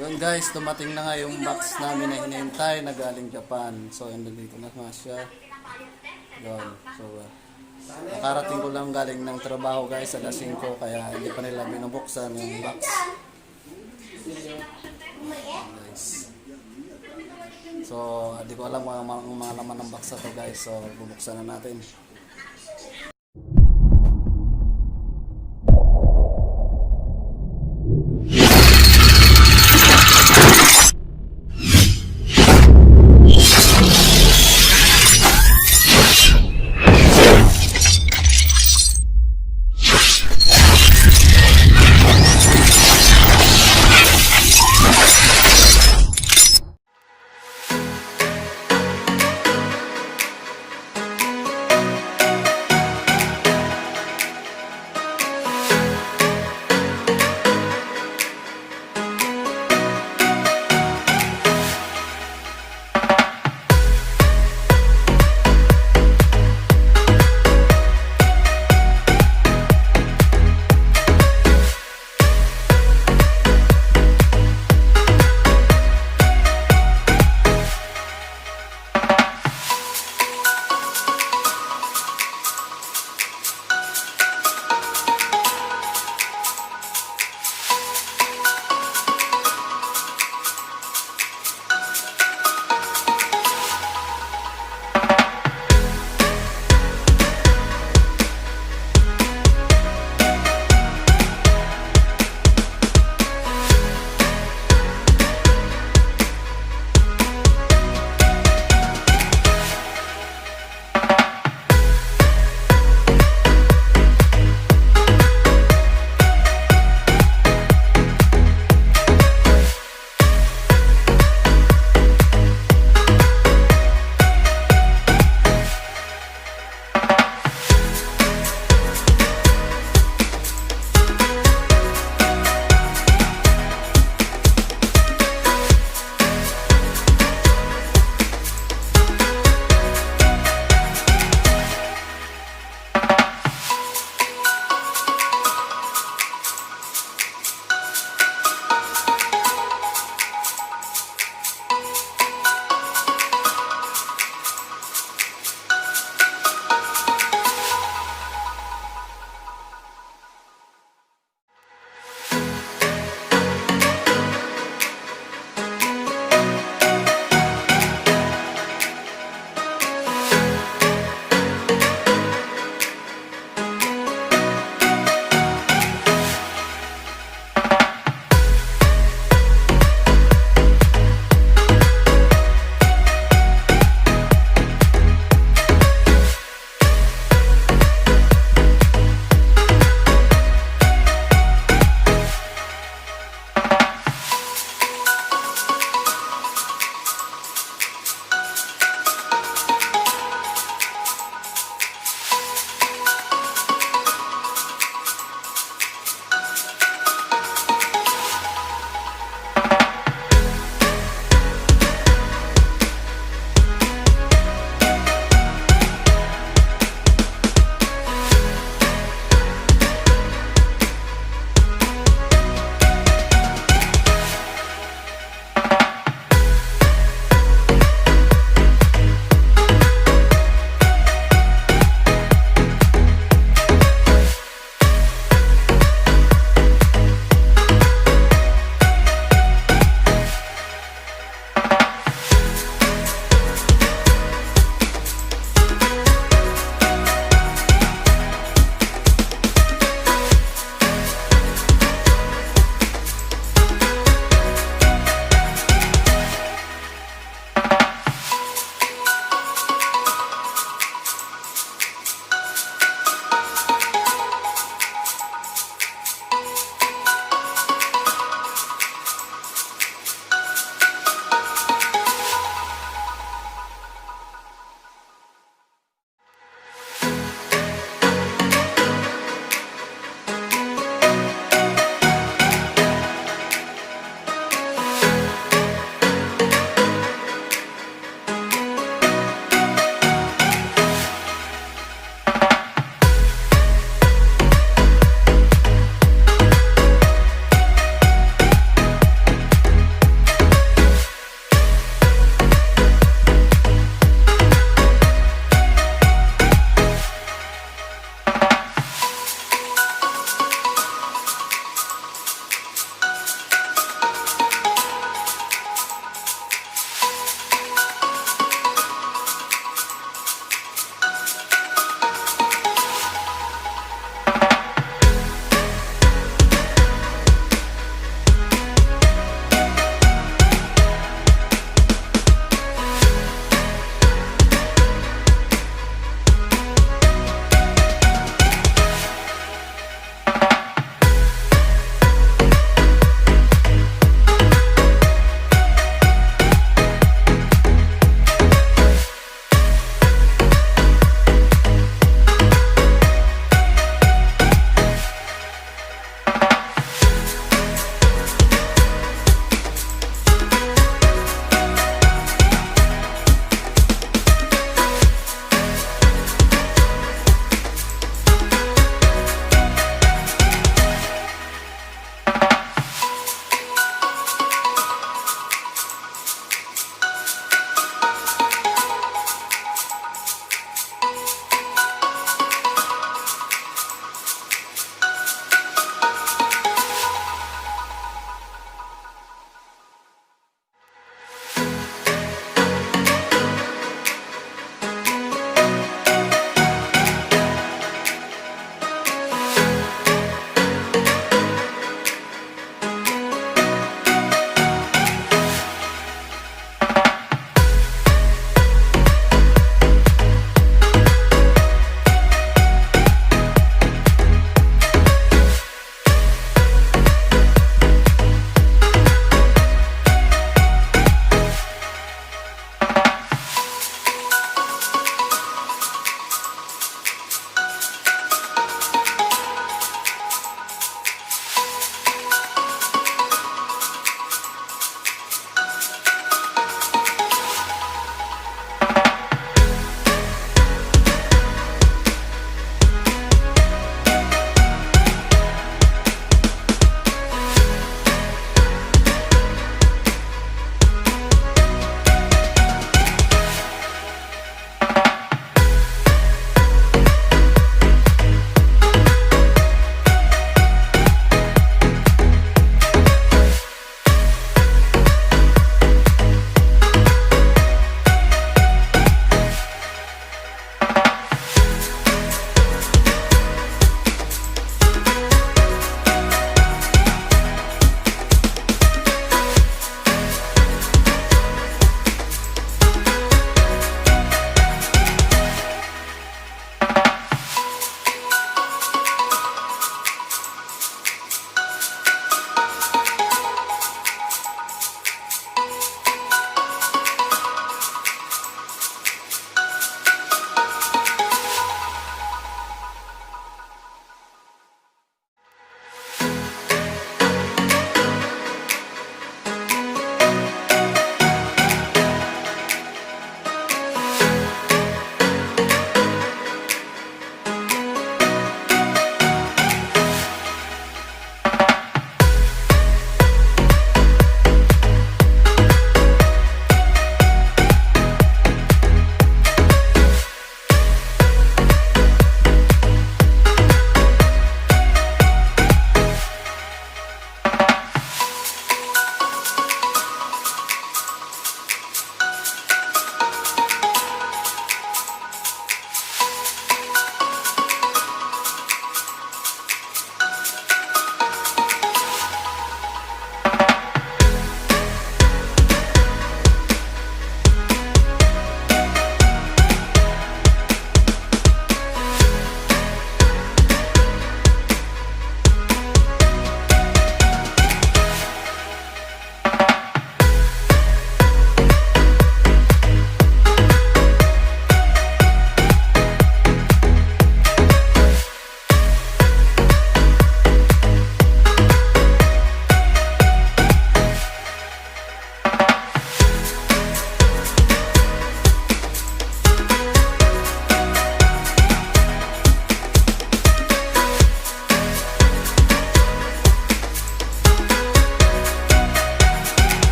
Yun guys, dumating na nga yung box namin na hinihintay na galing Japan. So, nandito na nga siya. Yun. So, nakarating ko lang galing ng trabaho guys, alas 5, kaya hindi pa nila binubuksan yung box. Guys. So, hindi ko alam kung ang mga laman ng box na to guys. So, bubuksan na natin.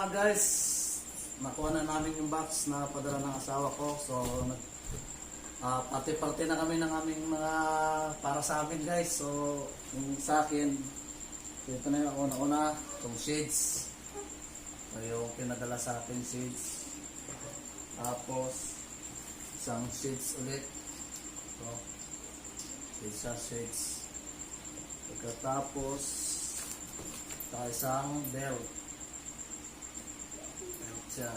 mga guys, nakuha na namin yung box na padala ng asawa ko. So, parte-parte na kami ng aming mga para sa amin guys. So, yung sa akin, ito na yung una-una, itong shades. So, yung pinadala sa akin shades. Tapos, isang shades ulit. So, shades. Pagkatapos, isang belt. Siya.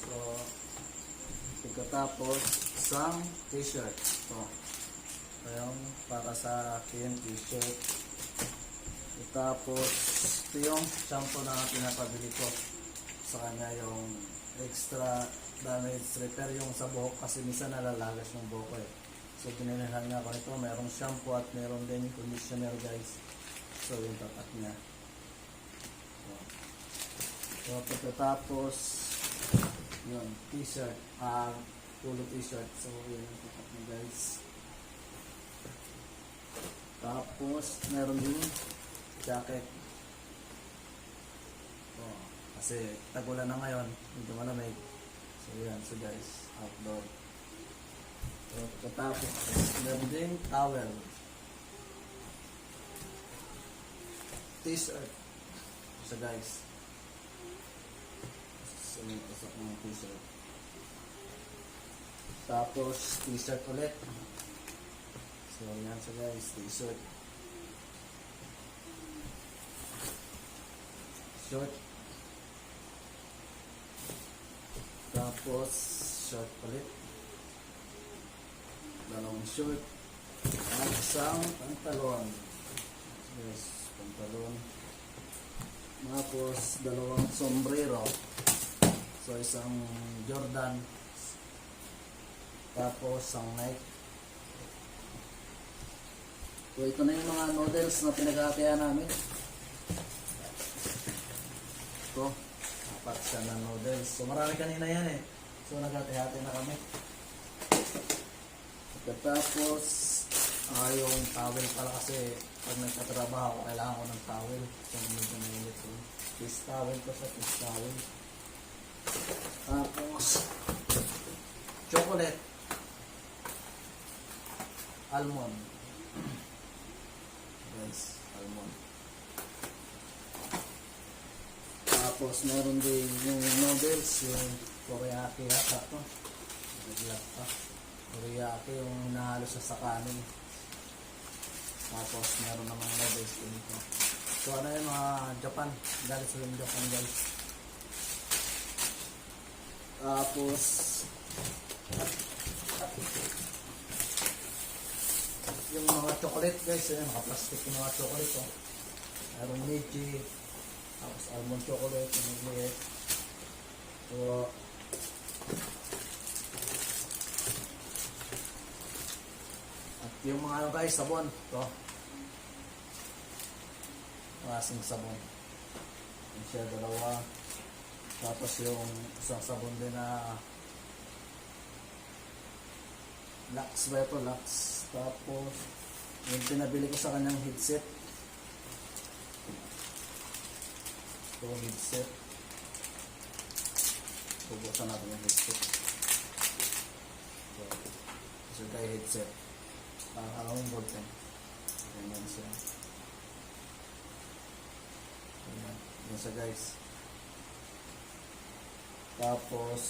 So, pagkatapos, isang t-shirt. So, ayun, para sa akin, t-shirt. Tapos, ito yung shampoo na pinapabili ko. Sa kanya yung extra damage repair yung sa buhok kasi minsan nalalagas yung buhok ko eh. So, binilihan nga ako nito. Merong shampoo at meron din conditioner guys. So, yung tatak niya. So, pagkatapos, yun, t-shirt, polo t-shirt. So, yun yung tatak niya guys. Tapos, meron din jacket. So, kasi tagulan na ngayon, medyo malamig. So, yan. So, guys, outdoor. So, pagkatapos, meron din towel. T-shirt. So, guys. So, yung pasok ng t-shirt. Tapos, t-shirt ulit. So, yan. So, guys, t-shirt. Short. Tapos, short ulit. Dalawang short. At isang pantalon. Yes, pantalon. Tapos, dalawang sombrero. So, isang Jordan. Tapos, isang Nike. So, ito na yung mga noodles na pinag-aakaya namin. Ito. Apat siya na noodles. So, marami kanina yan eh. So, nag-hati-hati na kami. Pagkatapos, yung towel pala kasi pag nagtatrabaho, kailangan ko ng towel. So, medyo mainit ko. Fish towel ko sa fish towel. Tapos, chocolate. Almond. Guys, almond. Tapos, meron din yung noodles, yung teriyaki yata to. Naglag pa. Teriyaki yung nahalo siya sa kanin. Tapos, meron namang noodles dito. So, ano yung mga Japan? Galit sa yung Japan, guys. Tapos, yung mga chocolate, guys. Yung mga plastic yung mga chocolate. Oh. Meron Meiji. Tapos, almond chocolate. Yung liit. So, at yung mga ano guys, sabon. Ito. Masing sabon. Yung siya dalawa. Tapos yung isang sabon din na Lux ba ito? Lux. Tapos yung pinabili ko sa kanyang headset. Ito headset. Bubusan natin yung headset. So tayo headset. Ang ballpen. Ayan siya. Ayan. Ayan siya guys. Tapos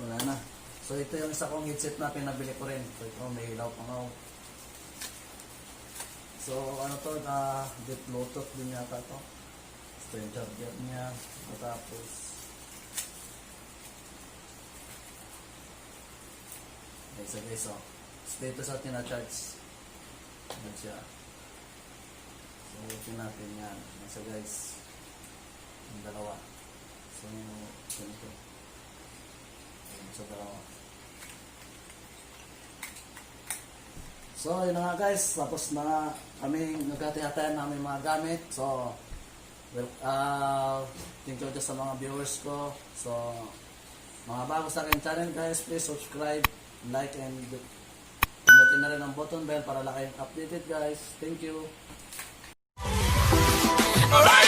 wala na. So ito yung isa kong headset na pinabili ko rin. So ito may ilaw pa nga. So ano to, deep Bluetooth din yata to. Ito yung charger niya. Tapos okay, so guys, so status at tina-charge. Ayan siya. So open natin yan. Ayan siya guys. Yung dalawa. So ito. Ayan sa dalawa. So yun na nga guys. Tapos na kami nagkati-hatayan namin mga gamit. So well, thank you sa mga viewers ko. So mga bago sa akin channel guys, please subscribe, like, and pinutin na rin ang button bell para lang kayong updated guys. Thank you. Alright.